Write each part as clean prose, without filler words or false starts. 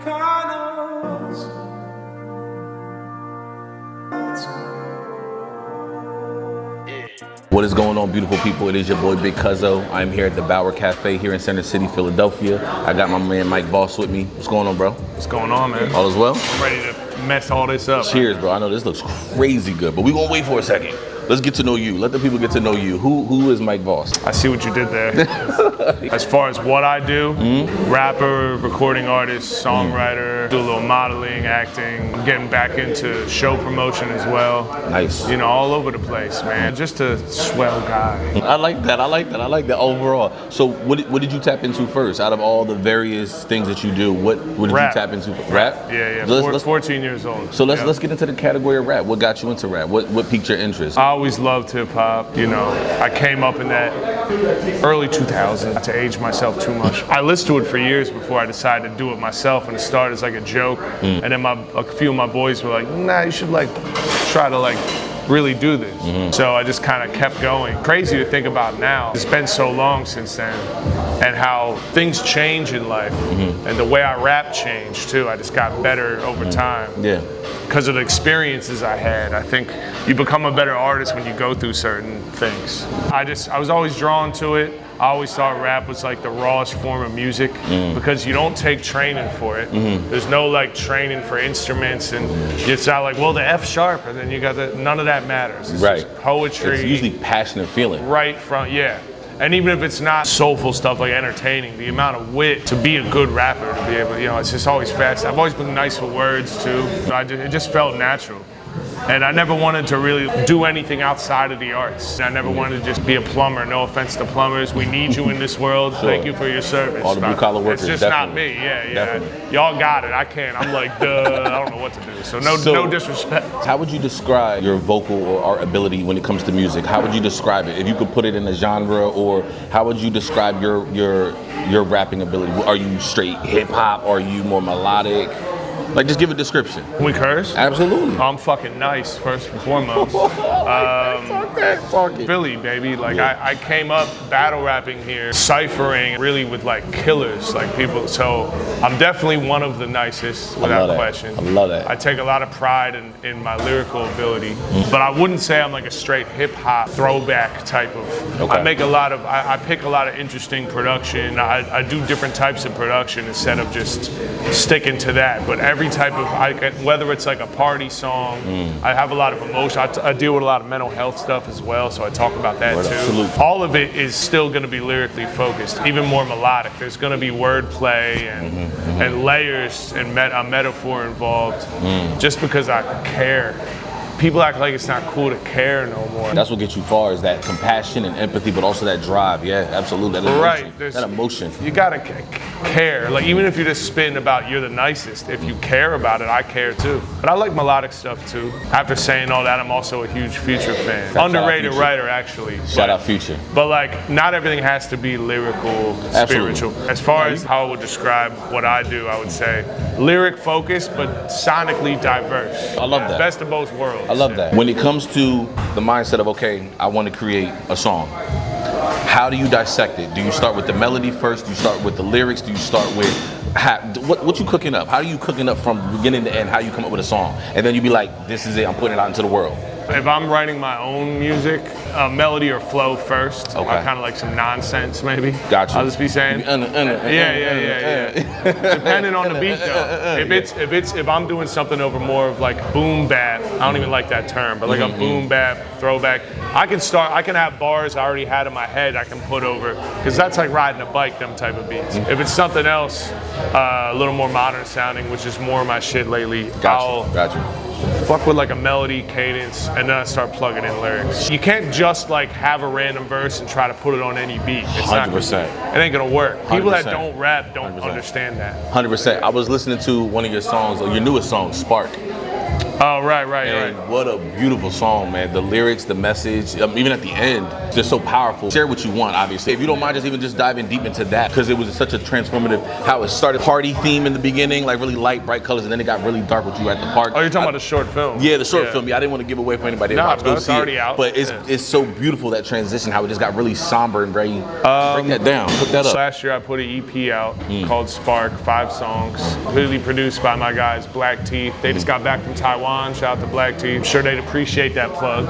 Americanos. What is going on, beautiful people? It is your boy Big Cuzzo. I'm here at the Bower Cafe here in Center City, Philadelphia. I got my man Mike Voss with me. What's going on, bro? What's going on, man? All is well? I'm ready to mess all this up. Cheers, bro. I know this looks crazy good, but we're gonna wait for a second. Let's get to know you. Let the people get to know you. Who is Mike Voss? I see what you did there. As far as what I do, rapper, recording artist, songwriter, do a little modeling, acting. I'm getting back into show promotion as well. Nice. You know, all over the place, man. Just a swell guy. I like that overall. So what did you tap into first? Out of all the various things that you do, what did Rap. you tap into? Rap? Yeah. Let's 14 years old. So let's get into the category of rap. What got you into rap? What piqued your interest? I always loved hip hop. You know, I came up in that early 2000s. To age myself too much. I listened to it for years before I decided to do it myself, and it started as like a joke. And then a few of my boys were like, nah, you should like try to like really do this. So I just kind of kept going. Crazy to think about now. It's been so long since then, and how things change in life, and the way I rap changed too. I just got better over time. Yeah. Because of the experiences I had. I think you become a better artist when you go through certain things. I was always drawn to it. I always thought rap was like the rawest form of music because you don't take training for it. There's no like training for instruments, and it's not like, well, the F sharp, and then you got none of that matters. It's just poetry. It's usually passionate feeling. Right from, yeah. And even if it's not soulful stuff like entertaining, the amount of wit to be a good rapper, to be able, you know, it's just always fast. I've always been nice with words too. It just felt natural. And I never wanted to really do anything outside of the arts. I never wanted to just be a plumber. No offense to plumbers. We need you in this world. Sure. Thank you for your service. All the blue collar workers. It's just definitely. not me. Yeah. Definitely. Y'all got it. I can't. I'm like, duh. I don't know what to do. So no disrespect. How would you describe your vocal or art ability when it comes to music? How would you describe it? If you could put it in a genre, or how would you describe your rapping ability? Are you straight hip hop? Are you more melodic? Like, just give a description. We curse? Absolutely. I'm fucking nice, first and foremost. Philly, baby. Like, I came up battle rapping here, ciphering really with like killers, like people. So I'm definitely one of the nicest, without question. I love that. I take a lot of pride in my lyrical ability, but I wouldn't say I'm like a straight hip hop throwback type of. Okay. I pick a lot of interesting production. I do different types of production instead of just sticking to that. But every type of, whether it's like a party song, I have a lot of emotion. I deal with a lot of mental health stuff as well, so I talk about that too. Absolutely. All of it is still going to be lyrically focused, even more melodic. There's going to be wordplay and layers and a metaphor involved, just because I care. People act like it's not cool to care no more. That's what gets you far, is that compassion and empathy, but also that drive. Yeah, absolutely. That emotion. Right. That emotion. You gotta care. Like, even if you're just spitting about you're the nicest, if you care about it, I care too. But I like melodic stuff too. After saying all that, I'm also a huge Future fan. Underrated writer, actually. Shout out Future. But like, not everything has to be lyrical, spiritual. As far as how I would describe what I do, I would say lyric focused, but sonically diverse. I love that. Best of both worlds. I love that. When it comes to the mindset of, okay, I want to create a song, how do you dissect it? Do you start with the melody first? Do you start with the lyrics? Do you start with what you cooking up? How are you cooking up from beginning to end? How you come up with a song? And then you be like, this is it, I'm putting it out into the world. If I'm writing my own music, melody or flow first. Okay. I kind of like some nonsense, maybe. Gotcha. I'll just be saying. Yeah. Depending on the beat, though. If I'm doing something over more of like boom bap, I don't even like that term, but like a boom bap throwback, I can have bars I already had in my head I can put over, because that's like riding a bike, them type of beats. If it's something else, a little more modern sounding, which is more my shit lately, Gotcha. fuck with like a melody, cadence, and then I start plugging in lyrics. You can't just like have a random verse and try to put it on any beat. It's 100%. It ain't gonna work. People 100%. that don't rap don't 100%. understand that. 100%. I was listening to one of your songs, or your newest song, Spark. Oh, right. And what a beautiful song, man. The lyrics, the message, even at the end, just so powerful. Share what you want, obviously. If you don't mind just diving deep into that, because it was such a transformative, how it started party theme in the beginning, like really light, bright colors, and then it got really dark with you at the park. Oh, you're talking about the short film? Yeah, the short film. Yeah, I didn't want to give away for anybody. No, it's already out. But it's so beautiful, that transition, how it just got really somber and very, break that down, put that up. Last year I put an EP out called Spark, 5 songs, completely produced by my guys, Black Teeth. They just got back from Taiwan, shout out to Black Teeth. I'm sure they'd appreciate that plug.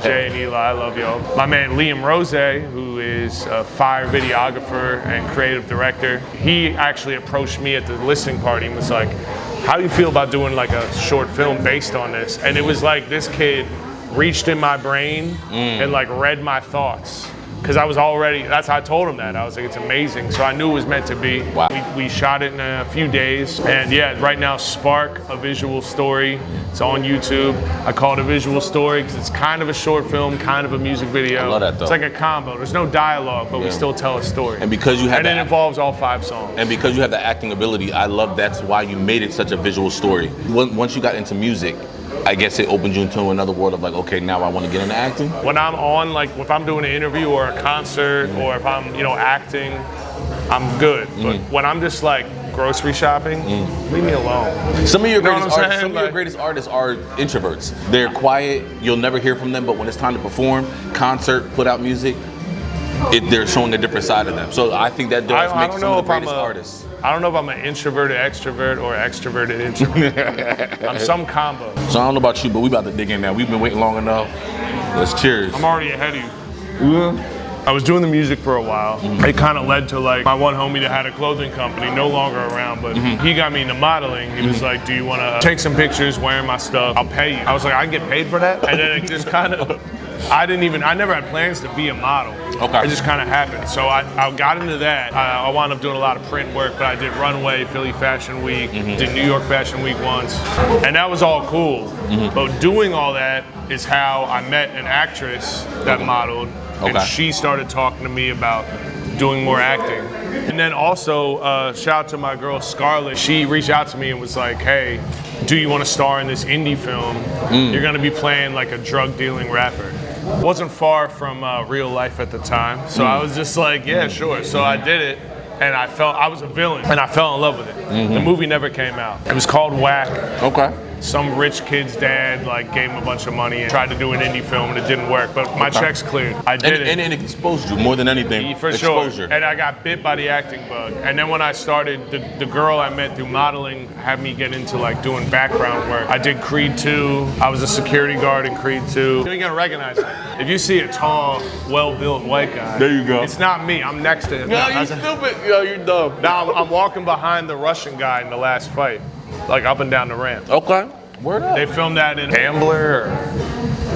Jay and Eli, I love y'all. My man Liam Rose, who is a fire videographer and creative director, he actually approached me at the listening party and was like, how do you feel about doing like a short film based on this? And it was like this kid reached in my brain and like read my thoughts. Because I was already, that's how I told him that. I was like, it's amazing. So I knew it was meant to be. Wow. We shot it in a few days. And yeah, right now, Spark, a visual story. It's on YouTube. I call it a visual story because it's kind of a short film, kind of a music video. I love that though. It's like a combo. There's no dialogue, but we still tell a story. And because you have and it involves all 5 songs. And because you have the acting ability, I love that's why you made it such a visual story. Once you got into music, I guess it opened you into another world of like, okay, now I want to get into acting. When I'm on, like if I'm doing an interview or a concert or if I'm, acting, I'm good. But when I'm just like grocery shopping, leave me alone. Some of your greatest artists are introverts. They're quiet, you'll never hear from them, but when it's time to perform, concert, put out music, they're showing a different side of them. So I think that does make some of the greatest artists. I don't know if I'm an introverted extrovert or extroverted introvert. I'm some combo. So I don't know about you, but we about to dig in now. We've been waiting long enough. Let's cheers. I'm already ahead of you. I was doing the music for a while. It kind of led to like my one homie that had a clothing company, no longer around, but he got me into modeling. He was like, do you want to take some pictures wearing my stuff? I'll pay you. I was like, I can get paid for that? And then it just kind of, I never had plans to be a model. Okay. It just kind of happened. So I got into that. I wound up doing a lot of print work, but I did Runway, Philly Fashion Week, did New York Fashion Week once, and that was all cool. But doing all that is how I met an actress that modeled, and she started talking to me about doing more acting. And then also, shout out to my girl Scarlett. She reached out to me and was like, hey, do you want to star in this indie film? You're going to be playing like a drug dealing rapper. Wasn't far from real life at the time, so I was just like, yeah, sure. So I did it, and I was a villain, and I fell in love with it. The movie never came out. It was called Whack. Okay. Some rich kid's dad like gave him a bunch of money and tried to do an indie film, and it didn't work. But my checks cleared. I did it. And it exposed you more than anything. For exposure. Sure. And I got bit by the acting bug. And then when I started, the girl I met through modeling had me get into like doing background work. I did Creed 2. I was a security guard in Creed 2. You're gonna recognize me. If you see a tall, well-built white guy, there you go. It's not me. I'm next to him. No, you stupid. Yo, you're dumb. Now I'm walking behind the Russian guy in the last fight, like up and down the ramp. Okay. Word up. They filmed that in Ambler or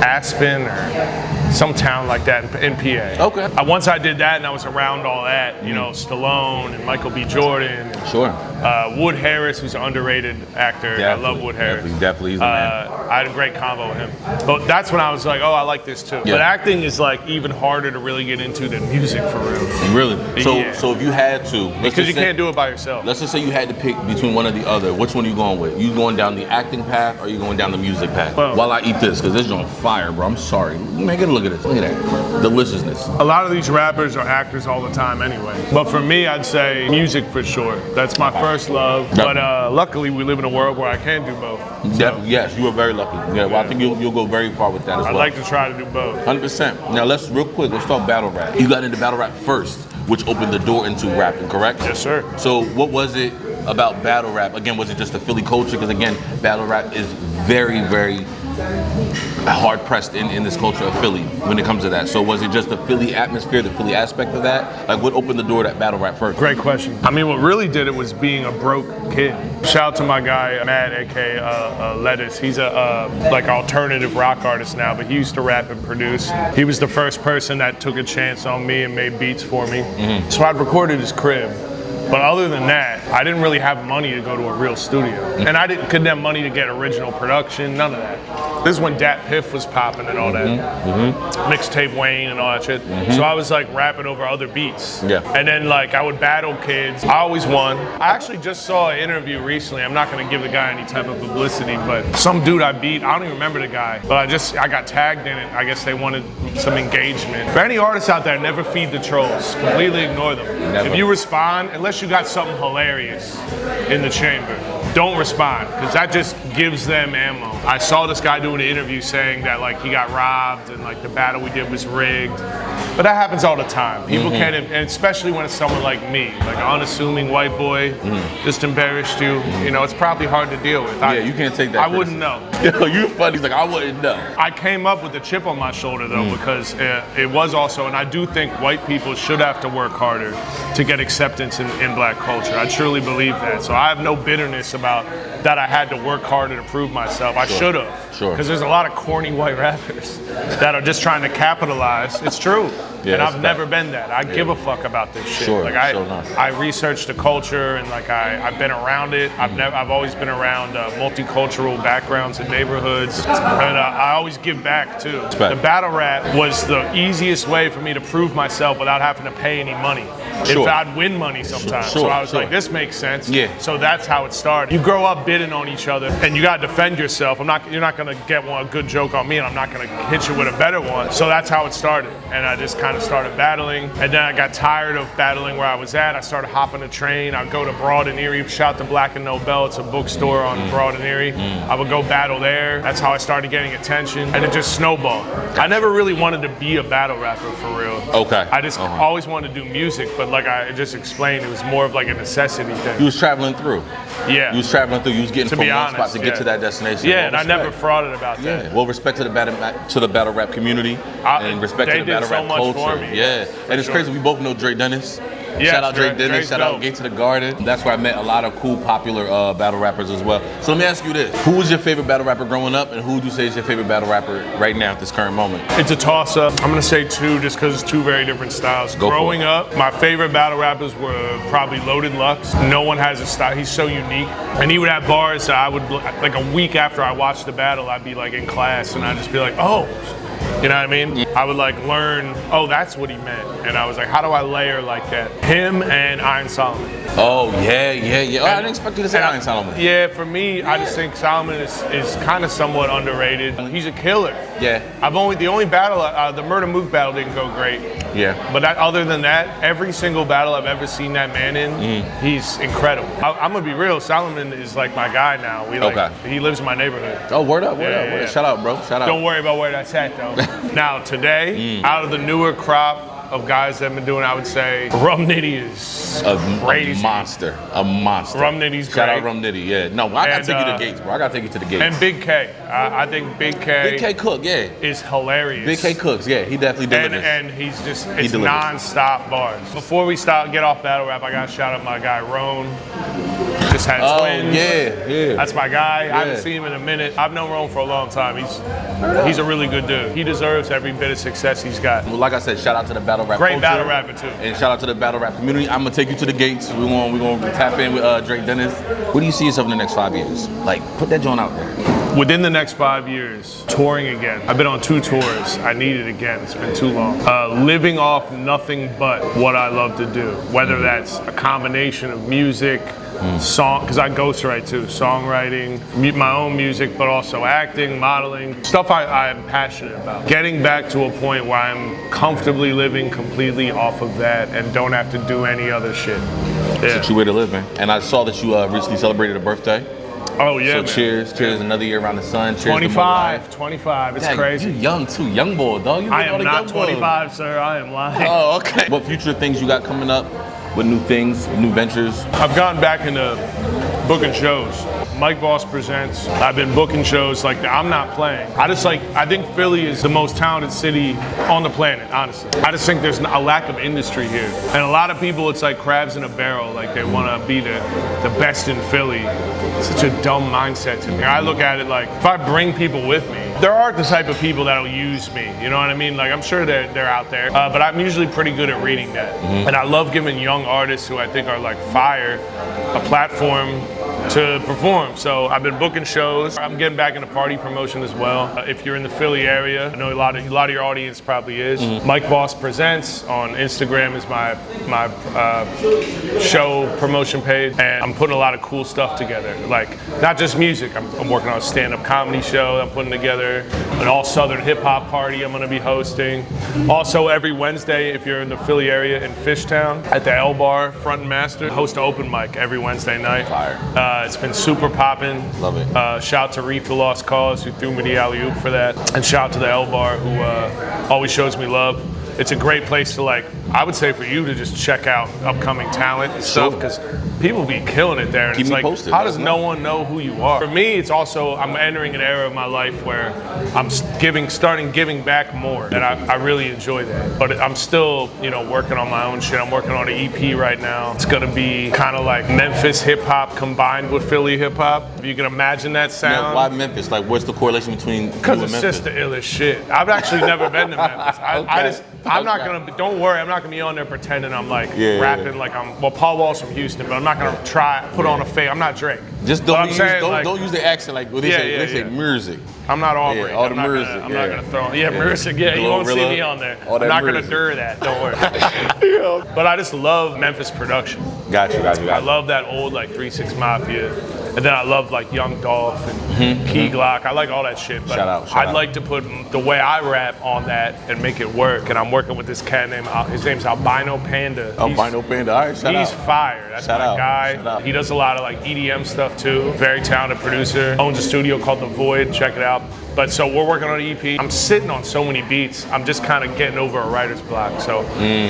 Aspen or some town like that in PA. Okay. Once I did that and I was around all that, Stallone and Michael B. Jordan. And, Wood Harris, who's an underrated actor. Definitely, I love Wood Harris. Definitely, he's the man. I had a great convo with him. But that's when I was like, oh, I like this too. Yeah. But acting is like even harder to really get into than music for real. Really? So if you had to. Because you can't do it by yourself. Let's just say you had to pick between one or the other. Which one are you going with? You going down the acting path or you going down the music path? Well, while I eat this, because this is on fire, bro. I'm sorry. Man, get a look at this. Look at that. Deliciousness. A lot of these rappers are actors all the time anyway. But for me, I'd say music for sure. That's my first love. But luckily, we live in a world where I can do both. Yes, you are very lucky. Yeah, well, I think you'll go very far with that as well. I'd like to try to do both. 100%. Now, let's talk battle rap. You got into battle rap first, which opened the door into rapping, correct? Yes, sir. So what was it about battle rap? Again, was it just the Philly culture? Because again, battle rap is very, very hard pressed in this culture of Philly when it comes to that. So was it just the Philly atmosphere, the Philly aspect of that? Like what opened the door to battle rap first? Great question. I mean, what really did it was being a broke kid. Shout out to my guy, Matt, aka Lettuce. He's a like alternative rock artist now, but he used to rap and produce. He was the first person that took a chance on me and made beats for me. So I'd record at his crib. But other than that, I didn't really have money to go to a real studio. And I couldn't have money to get original production, none of that. This is when Dat Piff was popping and all that. Mixtape Wayne and all that shit. So I was like rapping over other beats. Yeah. And then like I would battle kids. I always won. I actually just saw an interview recently. I'm not gonna give the guy any type of publicity, but some dude I beat, I don't even remember the guy, but I got tagged in it. I guess they wanted some engagement. For any artists out there, never feed the trolls. Completely ignore them. Never. If you respond, unless you got something hilarious in the chamber, don't respond, because that just gives them ammo. I saw this guy doing an interview saying that like he got robbed and like the battle we did was rigged. But that happens all the time. People can't, and especially when it's someone like me, like an unassuming white boy, just embarrassed you. You know, it's probably hard to deal with. Yeah, you can't take that. I wouldn't know. Yo, you funny. He's like, I wouldn't know. I came up with a chip on my shoulder though, because it was also, and I do think white people should have to work harder to get acceptance in black culture. I truly believe that. So I have no bitterness about that I had to work harder to prove myself. I should have. Sure. Because there's a lot of corny white rappers that are just trying to capitalize. It's true. Yeah, and I've fact. never been that. I give a fuck about this shit. Sure, Like sure not. I researched the culture and like I've been around it. I've always been around multicultural backgrounds and neighborhoods, and I always give back too. Respect. The battle rap was the easiest way for me to prove myself without having to pay any money. Sure. If I'd win money sometimes. Sure, So I was sure. like, this makes sense. Yeah. So that's how it started. You grow up bidding on each other and you gotta defend yourself. You're not gonna get a good joke on me and I'm not gonna hit you with a better one. So that's how it started. And I just kind of started battling. And then I got tired of battling where I was at. I started hopping a train. I'd go to Broad and Erie, shout to Black and Nobel. It's a bookstore on Broad and Erie. I would go battle there. That's how I started getting attention. And it just snowballed. I never really wanted to be a battle rapper for real. Okay. I just always wanted to do music, but like I just explained, it was more of like a necessity thing. You was traveling through. Yeah. You was traveling through. You was getting To from be one honest, spot to get yeah. to that destination. Yeah, Well, and I never respect. frauded about that. Yeah, well, respect to the battle rap community and respect they to the battle did so rap much culture. for me. Yeah, and it's sure. crazy. We both know Dre Dennis. Yeah, Shout out Dre Dennis. Dre's Shout out dope. Gate to the Garden. That's where I met a lot of cool, popular battle rappers as well. So let me ask you this: who was your favorite battle rapper growing up, and who would you say is your favorite battle rapper right now at this current moment? It's a toss-up. I'm gonna say two, just because it's two very different styles. Go for Growing it. up, my favorite battle rappers were probably Loaded Lux. No one has a style. He's so unique, and he would have bars that I would like a week after I watched the battle, I'd be like in class, and I'd just be like, oh. You know what I mean? I would like learn, oh, that's what he meant. And I was like, how do I layer like that? Him and Iron Solomon. Oh yeah. Oh, I didn't expect you to say Iron Solomon. Yeah, for me, I just think Solomon is kind of somewhat underrated. He's a killer. Yeah. The only battle, the Murder Mook battle didn't go great. Yeah. But other than that, every single battle I've ever seen that man in, he's incredible. I'm gonna be real, Solomon is like my guy now. He lives in my neighborhood. Oh, word up. Yeah. Shout out, bro. Shout out. Don't worry about where that's at though. Now today, out of the newer crop of guys that have been doing, I would say Rum Nitty is crazy. A monster. Rum Nitty's Shout great. out Rum Nitty, yeah. No, I gotta take you to Gates, bro. I gotta take you to the Gates. And Big K. I think Big K. Big K Cook, yeah. Is hilarious. Big K Cooks, yeah. He definitely delivers. And he's just, it's delivers. non-stop bars. Before we get off battle rap, I gotta shout out my guy Roan. Just had twins. Yeah. That's my guy. I haven't seen him in a minute. I've known Roan for a long time. He's a really good dude. He deserves every bit of success he's got. Well, like I said, shout out to the battle rap Great culture. battle rapper too. And shout out to the battle rap community. I'm gonna take you to the Gates. We're gonna tap in with Drake Dennis. Where do you see yourself in the next 5 years? Like, put that joint out there. Within the next 5 years, touring again. I've been on 2 tours. I need it again. It's been too long. Living off nothing but what I love to do. Whether that's a combination of music, song, because I ghostwrite too, songwriting, my own music, but also acting, modeling, stuff I'm passionate about. Getting back to a point where I'm comfortably living completely off of that and don't have to do any other shit. That's a true way to live, man. And I saw that you recently celebrated a birthday. Oh yeah, So man. cheers, another year around the sun. Cheers to more life. 25, it's Dang, crazy. You young too, young boy, dog. You I look all am the not young boys. 25, sir, I am lying. Oh, okay. What future things you got coming up? With new things, new ventures? I've gotten back into booking shows. Mike Voss presents. I've been booking shows like that. I'm not playing. I think Philly is the most talented city on the planet, honestly. I just think there's a lack of industry here. And a lot of people, it's like crabs in a barrel. Like they want to be the best in Philly. It's such a dumb mindset to me. I look at it like, if I bring people with me, there are the type of people that'll use me, you know what I mean? Like I'm sure they're out there, but I'm usually pretty good at reading that. And I love giving young artists who I think are like fire a platform to perform. So I've been booking shows. I'm getting back into party promotion as well. If you're in the Philly area, I know a lot of your audience probably is. Mike Voss Presents on Instagram is my show promotion page, and I'm putting a lot of cool stuff together. Like not just music. I'm working on a stand-up comedy show I'm putting together, an all Southern hip hop party I'm going to be hosting. Also every Wednesday, if you're in the Philly area in Fishtown, at the L Bar Front and Master, host an open mic every Wednesday night. Fire. It's been super poppin'. Love it. Shout out to Reef the Lost Cause who threw me the alley-oop for that. And shout out to the L Bar who always shows me love. It's a great place to, like, I would say for you to just check out upcoming talent and stuff, because people be killing it there. And Keep it's me like, posted. how does no one know who you are? For me, it's also, I'm entering an era of my life where I'm starting giving back more, and I really enjoy that. But I'm still, working on my own shit. I'm working on an EP right now. It's gonna be kind of like Memphis hip hop combined with Philly hip hop. If you can imagine that sound. Now, why Memphis? Like, what's the correlation between Because you it's and just Memphis? the illest shit. I've actually never been to Memphis. I'm not Okay. gonna. Don't worry. I'm not gonna be on there pretending I'm like Yeah, rapping yeah. like I'm. Well, Paul Wall's from Houston, but I'm not gonna put on a fake. I'm not Drake. Just But I'm don't saying, don't use the accent like what they Yeah, say. yeah, they say yeah. music. I'm not Aubrey. Yeah, all the I'm not music, Gonna, I'm not yeah. gonna throw. Yeah, Yeah. music. Yeah, you won't see Glorilla, me on there. all I'm that not gonna music. dur that. Don't worry. But I just love Memphis production. Got you. I love that old like 3-6 Mafia, and then I love like Young Dolph and Key Glock. I like all that shit. But Shout out. I'd like to put the way I rap on that and make it work. And I'm working with this cat named his name's Albino Panda. Albino Panda. All right, shout He's out. fire. That's Shout my out. guy. Shout out. He does a lot of like EDM stuff too. Very talented producer. Owns a studio called The Void. Check it out. But so we're working on an EP. I'm sitting on so many beats. I'm just kind of getting over a writer's block. So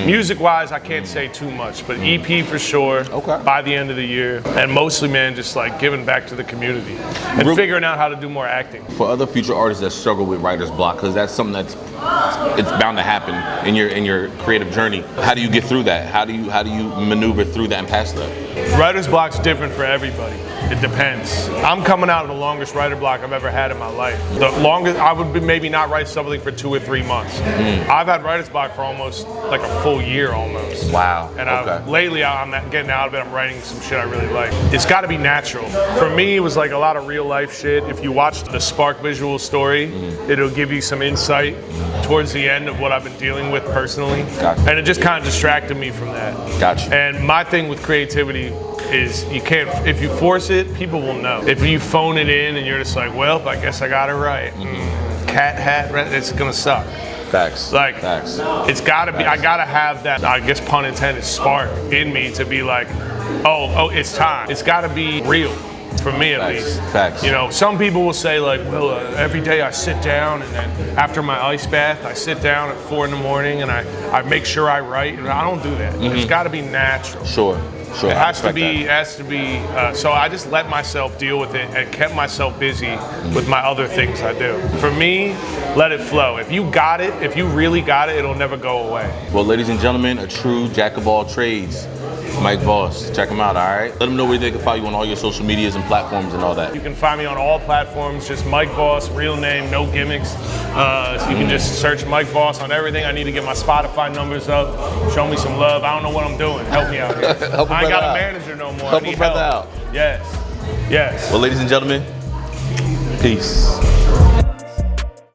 music-wise, I can't say too much, but EP for sure. Okay. By the end of the year, and mostly, man, just like giving back to the community and figuring out how to do more acting. For other future artists that struggle with writer's block, because that's something it's bound to happen in your creative journey. How do you get through that? How do you maneuver through that and past that? Writer's block's different for everybody. It depends. I'm coming out of the longest writer block I've ever had in my life. The longest, I would maybe not write something for 2 or 3 months. I've had writer's block for almost like a full year almost. Wow. And lately I'm getting out of it. I'm writing some shit I really like. It's got to be natural. For me, it was like a lot of real life shit. If you watch the Spark visual story, it'll give you some insight towards the end of what I've been dealing with personally. Gotcha. And it just kind of distracted me from that. Gotcha. And my thing with creativity is you can't, if you force it, people will know. If you phone it in and you're just like, well, I guess I got it right. Cat hat, it's gonna suck. Facts. Like, Facts. it's gotta be, I gotta have that, I guess pun intended, spark in me to be like, oh, it's time. It's gotta be real. For me, at least. Facts. Some people will say like, well, every day I sit down and then after my ice bath, I sit down at 4 a.m. and I make sure I write. And I don't do that. It's got to be natural. Sure. It has to be. So I just let myself deal with it and kept myself busy with my other things I do. For me, let it flow. If you got it, if you really got it, it'll never go away. Well, ladies and gentlemen, a true jack of all trades, Mike Voss. Check him out, all right? Let them know where they can find you on all your social medias and platforms and all that. You can find me on all platforms, just Mike Voss, real name, no gimmicks. So you can just search Mike Voss on everything. I need to get my Spotify numbers up. Show me some love. I don't know what I'm doing. Help me out here. Help a I ain't got brother a out. manager no more. Help I a need brother help. out. Yes. Well, ladies and gentlemen, peace.